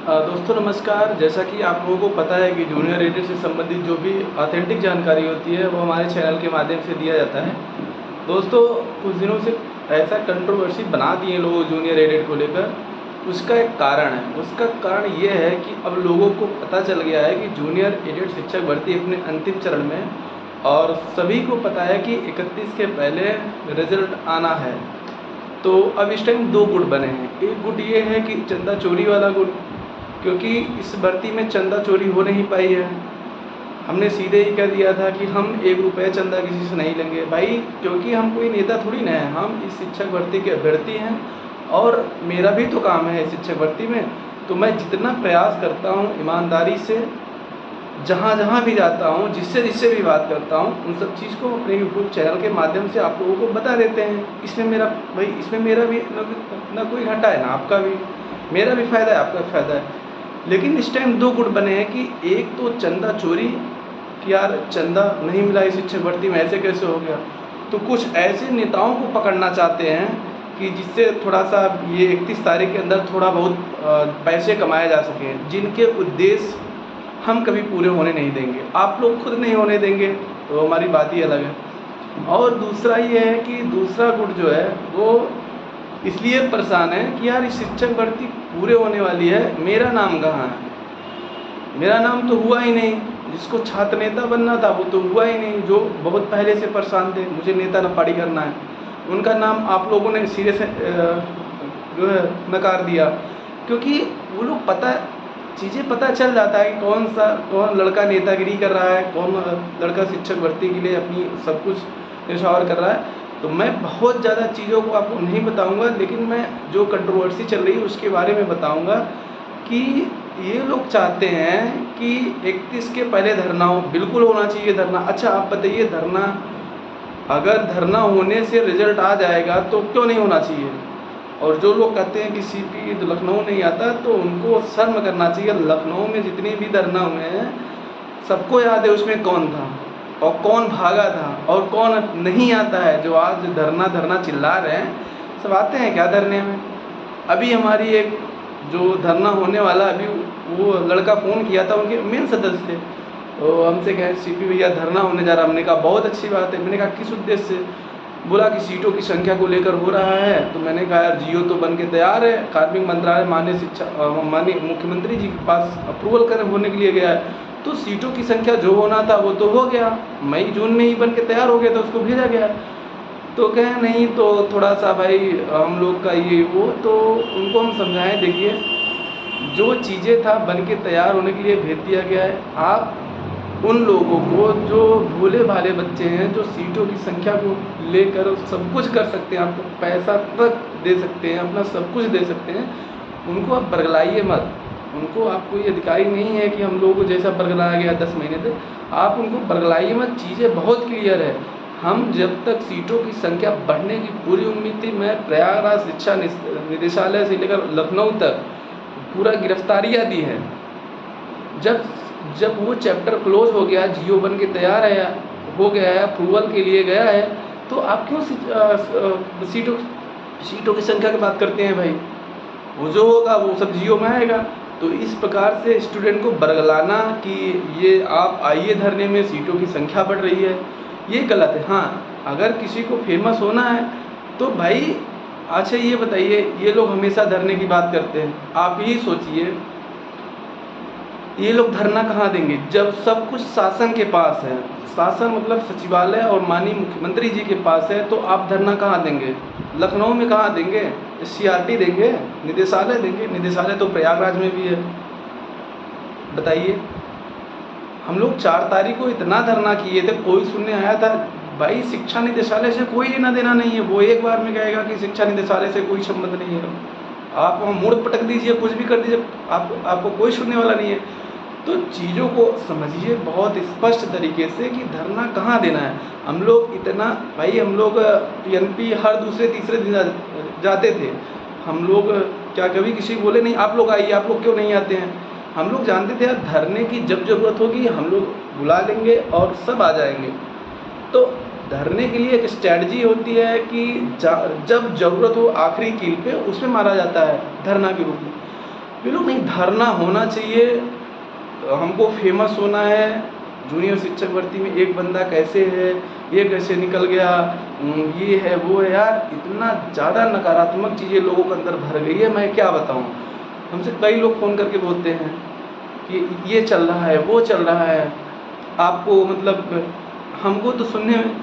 दोस्तों नमस्कार। जैसा कि आप लोगों को पता है कि जूनियर एडिट से संबंधित जो भी ऑथेंटिक जानकारी होती है वो हमारे चैनल के माध्यम से दिया जाता है। दोस्तों कुछ दिनों से ऐसा कंट्रोवर्सी बना दिए लोग जूनियर एडिट को लेकर। उसका एक कारण है। उसका कारण ये है कि अब लोगों को पता चल गया है कि जूनियर एडिट शिक्षक भर्ती अपने अंतिम चरण में, और सभी को पता है कि 31 के पहले रिजल्ट आना है। तो अब इस टाइम दो गुट बने हैं। एक गुट ये है कि चंदा चोरी वाला गुट, क्योंकि इस भर्ती में चंदा चोरी हो नहीं पाई है। हमने सीधे ही कह दिया था कि हम 1 रुपये चंदा किसी से नहीं लेंगे भाई, क्योंकि हम कोई नेता थोड़ी ना है। हम इस शिक्षक भर्ती के अभ्यर्थी हैं और मेरा भी तो काम है शिक्षक भर्ती में। तो मैं जितना प्रयास करता हूँ ईमानदारी से, जहाँ जहाँ भी जाता हूँ, जिससे भी बात करता हूँ, उन सब चीज़ को अपने यूट्यूब चैनल के माध्यम से आप लोगों को बता देते हैं। इसमें मेरा भी ना कोई घाटा है ना आपका भी। मेरा भी फ़ायदा है, आपका भी फ़ायदा है। लेकिन इस टाइम दो गुट बने हैं कि एक तो चंदा चोरी कि यार चंदा नहीं मिला इस शिक्षक भर्ती में, ऐसे कैसे हो गया। तो कुछ ऐसे नेताओं को पकड़ना चाहते हैं कि जिससे थोड़ा सा ये 31 तारीख के अंदर थोड़ा बहुत पैसे कमाए जा सकें, जिनके उद्देश्य हम कभी पूरे होने नहीं देंगे। आप लोग खुद नहीं होने देंगे तो हमारी बात ही अलग है। और दूसरा ये है कि दूसरा गुट जो है वो इसलिए परेशान है कि यार इस शिक्षक भर्ती पूरे होने वाली है, मेरा नाम कहाँ है। मेरा नाम तो हुआ ही नहीं। जिसको छात्र नेता बनना था वो तो हुआ ही नहीं। जो बहुत पहले से परेशान थे मुझे नेता नपाड़ी करना है, उनका नाम आप लोगों ने सिरे से जो है नकार दिया। क्योंकि वो लोग चीज़ें पता चल जाता है कि कौन लड़का नेतागिरी कर रहा है, कौन लड़का शिक्षक भर्ती के लिए अपनी सब कुछ न्यौछावर कर रहा है। तो मैं बहुत ज़्यादा चीज़ों को आपको नहीं बताऊंगा, लेकिन मैं जो कंट्रोवर्सी चल रही है उसके बारे में बताऊंगा कि ये लोग चाहते हैं कि 31 के पहले धरना हो। बिल्कुल होना चाहिए धरना। अच्छा आप बताइए, धरना अगर धरना होने से रिजल्ट आ जाएगा तो क्यों नहीं होना चाहिए। और जो लोग कहते हैं कि सीपी लखनऊ नहीं आता, तो उनको शर्म करना चाहिए। लखनऊ में जितने भी धरना हुए हैं सबको याद है उसमें कौन था और कौन भागा था और कौन नहीं आता है। जो आज धरना चिल्ला रहे हैं, सब आते हैं क्या धरने में। अभी हमारी एक जो धरना होने वाला, अभी वो लड़का फ़ोन किया था, उनके मेन सदस्य थे, तो हमसे कहे सीपी भैया धरना होने जा रहा। हमने कहा बहुत अच्छी बात है। मैंने कहा किस उद्देश्य से। बोला कि सीटों की संख्या को लेकर हो रहा है। तो मैंने कहा यार जियो तो बन के तैयार है, कार्मिक मंत्रालय माननीय मुख्यमंत्री जी के पास अप्रूवल होने के लिए गया है। तो सीटों की संख्या जो होना था वो तो हो गया, मई जून में ही बन के तैयार हो गया, तो उसको भेजा गया। तो कहे नहीं तो थोड़ा सा भाई हम लोग का ये वो, तो उनको हम समझाएं देखिए जो चीज़ें था बन के तैयार होने के लिए भेज दिया गया है। आप उन लोगों को जो भोले भाले बच्चे हैं, जो सीटों की संख्या को लेकर सब कुछ कर सकते हैं, आपको पैसा तक दे सकते हैं, अपना सब कुछ दे सकते हैं, उनको आप बरगलाइए मत। उनको आपको ये अधिकारी नहीं है कि हम लोगों को जैसा बरगलाया गया 10 महीने तक, आप उनको बरगलाइए मत। चीज़ें बहुत क्लियर है। हम जब तक सीटों की संख्या बढ़ने की पूरी उम्मीद थी, मैं प्रयागराज शिक्षा निदेशालय से लेकर लखनऊ तक पूरा गिरफ्तारियाँ दी है। जब वो चैप्टर क्लोज हो गया, जियो बन के तैयार है, हो गया है, अप्रूवल के लिए गया है, तो आप क्यों सीटों की संख्या की बात करते हैं भाई। वो जो होगा वो सब जियो में आएगा। तो इस प्रकार से स्टूडेंट को बरगलाना कि ये आप आइए धरने में, सीटों की संख्या बढ़ रही है, ये गलत है। हाँ, अगर किसी को फेमस होना है तो भाई अच्छा ये बताइए, ये लोग हमेशा धरने की बात करते हैं। आप ही सोचिए, ये लोग धरना कहाँ देंगे जब सब कुछ शासन के पास है। शासन मतलब सचिवालय और माननीय मुख्यमंत्री जी के पास है, तो आप धरना कहाँ देंगे। लखनऊ में कहाँ देंगे, सीआरटी देंगे, निदेशालय देंगे। निदेशालय तो प्रयागराज में भी है। बताइए, हम लोग 4 तारीख को इतना धरना किए थे, कोई सुनने आया था भाई। शिक्षा निदेशालय से कोई लेना देना नहीं है। वो एक बार में कहेगा कि शिक्षा निदेशालय से कोई संबंध नहीं है। आप वहाँ मुड़ पटक दीजिए, कुछ भी कर दीजिए, आपको कोई सुनने वाला नहीं है। तो चीज़ों को समझिए बहुत स्पष्ट तरीके से कि धरना कहाँ देना है। हम लोग पीएनपी हर दूसरे तीसरे दिन जाते थे। हम लोग क्या कभी किसी को बोले नहीं आप लोग आइए, आप लोग क्यों नहीं आते हैं। हम लोग जानते थे यार धरने की जब ज़रूरत होगी हम लोग बुला लेंगे और सब आ जाएंगे। तो धरने के लिए एक स्ट्रैटेजी होती है कि जब ज़रूरत हो आखिरी कील पे उसमें मारा जाता है धरना के रूप में। वे लोग नहीं धरना होना चाहिए, हमको फेमस होना है। जूनियर शिक्षक भर्ती में एक बंदा कैसे है, ये कैसे निकल गया, ये है वो है। यार इतना ज़्यादा नकारात्मक चीज़ें लोगों के अंदर भर गई है, मैं क्या बताऊँ। हमसे कई लोग फ़ोन करके बोलते हैं कि ये चल रहा है, वो चल रहा है, आपको मतलब हमको तो सुनने में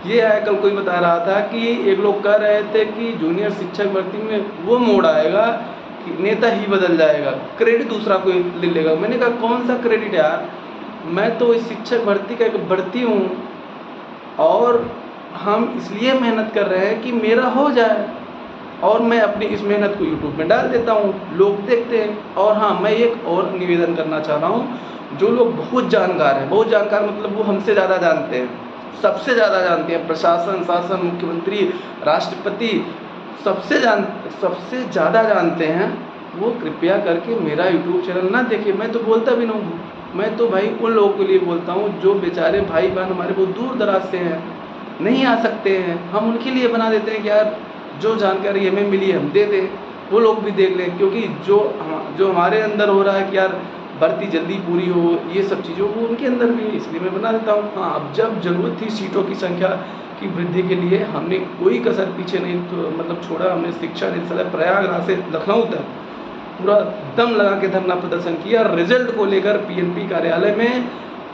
ये आया, कल कोई बता रहा था कि एक लोग कह रहे थे कि जूनियर शिक्षक भर्ती में वो मोड़ आएगा कि नेता ही बदल जाएगा, क्रेडिट दूसरा कोई ले लेगा। मैंने कहा कौन सा क्रेडिट यार, मैं तो इस शिक्षक भर्ती का एक भर्ती हूँ और हम इसलिए मेहनत कर रहे हैं कि मेरा हो जाए, और मैं अपनी इस मेहनत को यूट्यूब में डाल देता हूँ, लोग देखते हैं। और हाँ, मैं एक और निवेदन करना चाह रहा हूँ, जो लोग बहुत जानकार हैं, बहुत जानकार मतलब वो हमसे ज़्यादा जानते हैं, सबसे ज़्यादा जानते हैं, प्रशासन, शासन, मुख्यमंत्री, राष्ट्रपति, सबसे ज़्यादा जानते हैं, वो कृपया करके मेरा यूट्यूब चैनल ना देखें। मैं तो बोलता भी नहीं हूँ, मैं तो भाई उन लोगों के लिए बोलता हूँ जो बेचारे भाई बहन हमारे बहुत दूर दराज से हैं, नहीं आ सकते हैं, हम उनके लिए बना देते हैं कि यार जो जानकारी हमें मिली है हम दे दें, वो लोग भी देख लें। क्योंकि जो हमारे अंदर हो रहा है कि यार भर्ती जल्दी पूरी हो, ये सब चीज़ों को उनके अंदर भी, इसलिए मैं बना देता हूँ। हाँ, अब जब ज़रूरत थी सीटों की संख्या की वृद्धि के लिए, हमने कोई कसर पीछे नहीं तो मतलब छोड़ा। हमने शिक्षा निदेशालय प्रयागराज से लखनऊ तक पूरा दम लगा के धरना प्रदर्शन किया। रिजल्ट को लेकर पीएनपी कार्यालय में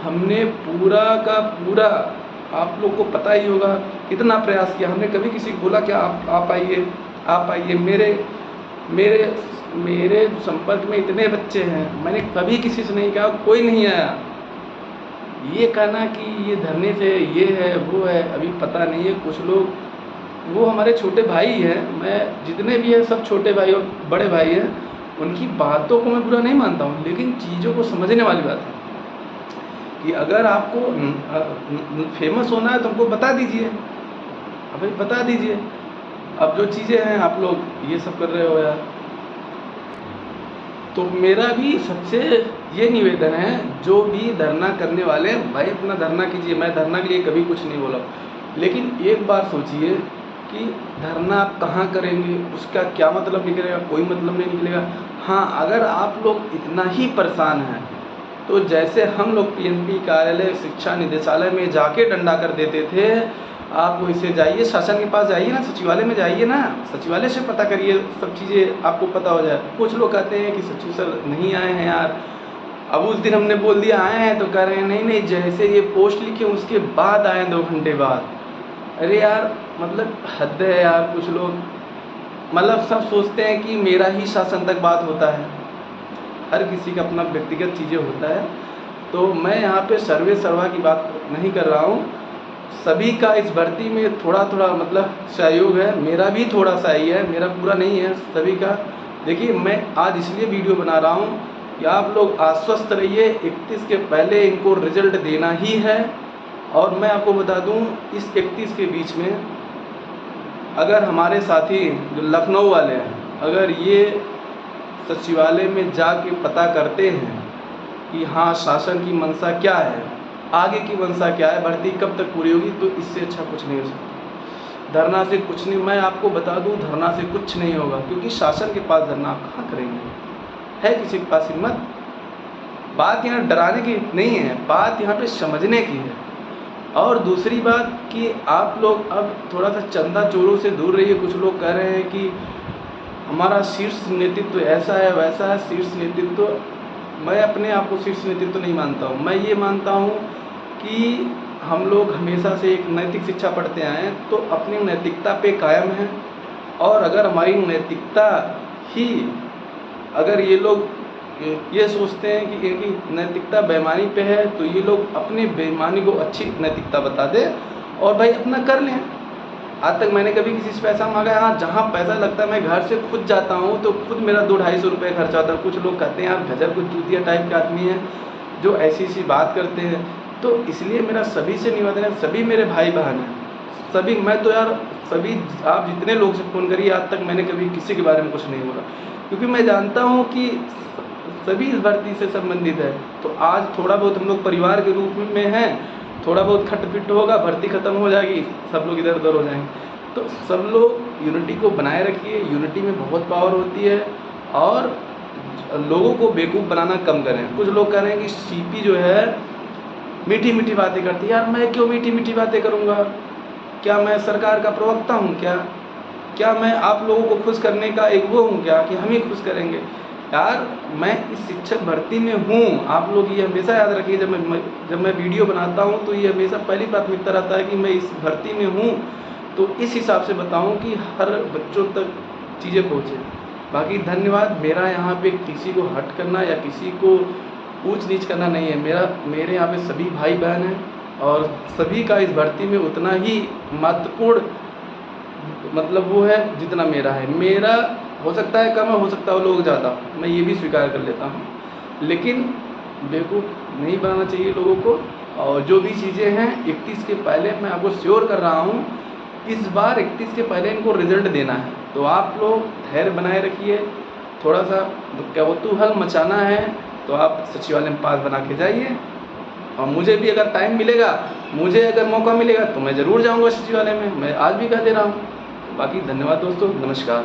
हमने पूरा का पूरा, आप लोग को पता ही होगा कितना प्रयास किया हमने। कभी किसी को बोला कि आप आइए, आप आइए। मेरे संपर्क में इतने बच्चे हैं, मैंने कभी किसी से नहीं कहा, कोई नहीं आया। ये कहना कि ये धरने से ये है वो है, अभी पता नहीं है। कुछ लोग, वो हमारे छोटे भाई हैं, मैं जितने भी हैं सब छोटे भाई और बड़े भाई हैं, उनकी बातों को मैं बुरा नहीं मानता हूँ, लेकिन चीज़ों को समझने वाली बात है कि अगर आपको फेमस होना है तो हमको बता दीजिए, अभी बता दीजिए। अब जो चीज़ें हैं आप लोग ये सब कर रहे हो यार। तो मेरा भी सबसे ये निवेदन है, जो भी धरना करने वाले हैं भाई अपना धरना कीजिए। मैं धरना के लिए कभी कुछ नहीं बोला, लेकिन एक बार सोचिए कि धरना आप कहाँ करेंगे, उसका क्या मतलब निकलेगा, कोई मतलब नहीं निकलेगा। हाँ, अगर आप लोग इतना ही परेशान हैं तो जैसे हम लोग पीएनपी कार्यालय शिक्षा निदेशालय में जाके डंडा कर देते थे, आप वैसे जाइए, शासन के पास जाइए ना, सचिवालय में जाइए ना, सचिवालय से पता करिए, सब चीज़ें आपको पता हो जाए। कुछ लोग कहते हैं कि सचिव सर नहीं आए हैं यार। अब उस दिन हमने बोल दिया आए हैं, तो कह रहे हैं नहीं नहीं, जैसे ये पोस्ट लिखे उसके बाद आए, 2 घंटे बाद। अरे यार मतलब हद है यार। कुछ लोग मतलब सब सोचते हैं कि मेरा ही शासन तक बात होता है, हर किसी का अपना व्यक्तिगत चीज़ें होता है। तो मैं यहाँ पे सर्वे सर्वा की बात नहीं कर रहा हूँ, सभी का इस भर्ती में थोड़ा थोड़ा मतलब सहयोग है, मेरा भी थोड़ा सा ही है, मेरा पूरा नहीं है, सभी का। देखिए मैं आज इसलिए वीडियो बना रहा हूँ कि आप लोग आश्वस्त रहिए, 31 के पहले इनको रिजल्ट देना ही है। और मैं आपको बता दूँ, इस 31 के बीच में अगर हमारे साथी जो लखनऊ वाले हैं, अगर ये सचिवालय में जाके पता करते हैं कि हाँ शासन की मंशा क्या है, आगे की मंशा क्या है, भर्ती कब तक पूरी होगी, तो इससे अच्छा कुछ नहीं हो सकता। धरना से कुछ नहीं, मैं आपको बता दूं, धरना से कुछ नहीं होगा, क्योंकि शासन के पास धरना आप कहाँ करेंगे, है किसी के पास हिम्मत? बात यहाँ डराने की नहीं है, बात यहाँ पे समझने की है। और दूसरी बात कि आप लोग अब थोड़ा सा चंदा चोरों से दूर रहिए। कुछ लोग कह रहे हैं कि हमारा शीर्ष नेतृत्व ऐसा है वैसा है। शीर्ष नेतृत्व, मैं अपने आप को शीर्ष नेतृत्व नहीं मानता हूँ। मैं ये मानता हूँ कि हम लोग हमेशा से एक नैतिक शिक्षा पढ़ते आए हैं, तो अपनी नैतिकता पे कायम हैं। और अगर हमारी नैतिकता ही, अगर ये लोग ये सोचते हैं कि इनकी नैतिकता बेईमानी पे है, तो ये लोग अपनी बेईमानी को अच्छी नैतिकता बता दें और भाई अपना कर लें। आज तक मैंने कभी किसी से पैसा मांगा है? हाँ, जहाँ पैसा लगता है मैं घर से खुद जाता हूँ तो खुद मेरा 200-250 रुपये खर्चा होता है। कुछ लोग कहते हैं आप गजब कुछ चूतिया टाइप के आदमी हैं जो ऐसी बात करते हैं। तो इसलिए मेरा सभी से निवेदन है, सभी मेरे भाई बहन हैं, सभी, मैं तो यार सभी, आप जितने लोग से फ़ोन करिए, आज तक मैंने कभी किसी के बारे में कुछ नहीं बोला, क्योंकि मैं जानता हूँ कि सभी इस भर्ती से संबंधित है। तो आज थोड़ा बहुत हम लोग परिवार के रूप में हैं, थोड़ा बहुत खटपिट होगा, भर्ती खत्म हो जाएगी, सब लोग इधर उधर हो जाएंगे। तो सब लोग यूनिटी को बनाए रखिए, यूनिटी में बहुत पावर होती है। और लोगों को बेवकूफ़ बनाना कम करें। कुछ लोग कह रहे हैं कि सीपी जो है मीठी मीठी बातें करती है। यार मैं क्यों मीठी मीठी बातें करूँगा? क्या मैं सरकार का प्रवक्ता हूँ क्या मैं आप लोगों को खुश करने का एक वो हूँ क्या कि हम ही खुश करेंगे? यार मैं इस शिक्षक भर्ती में हूँ। आप लोग ये हमेशा याद रखिए, जब मैं वीडियो बनाता हूँ तो ये हमेशा पहली प्राथमिकता रहता है कि मैं इस भर्ती में हूँ, तो इस हिसाब से बताऊँ कि हर बच्चों तक चीज़ें पहुँचे। बाकी धन्यवाद। मेरा यहाँ पे किसी को हर्ट करना या किसी को ऊंच नीच करना नहीं है। मेरे यहाँ पे सभी भाई बहन हैं और सभी का इस भर्ती में उतना ही महत्वपूर्ण मतलब वो है जितना मेरा है। मेरा हो सकता है कम है, हो सकता है लोग ज़्यादा, मैं ये भी स्वीकार कर लेता हूँ, लेकिन बेवकूफ़ नहीं बनाना चाहिए लोगों को। और जो भी चीज़ें हैं 31 के पहले मैं आपको श्योर कर रहा हूँ, इस बार 31 के पहले इनको रिजल्ट देना है। तो आप लोग धैर्य बनाए रखिए। थोड़ा सा क्या कौतूहल मचाना है तो आप सचिवालय में पास बना के जाइए। और मुझे भी अगर टाइम मिलेगा, मुझे अगर मौका मिलेगा तो मैं ज़रूर जाऊंगा सचिवालय में। मैं आज भी कह दे रहा हूँ। बाकी धन्यवाद दोस्तों, नमस्कार।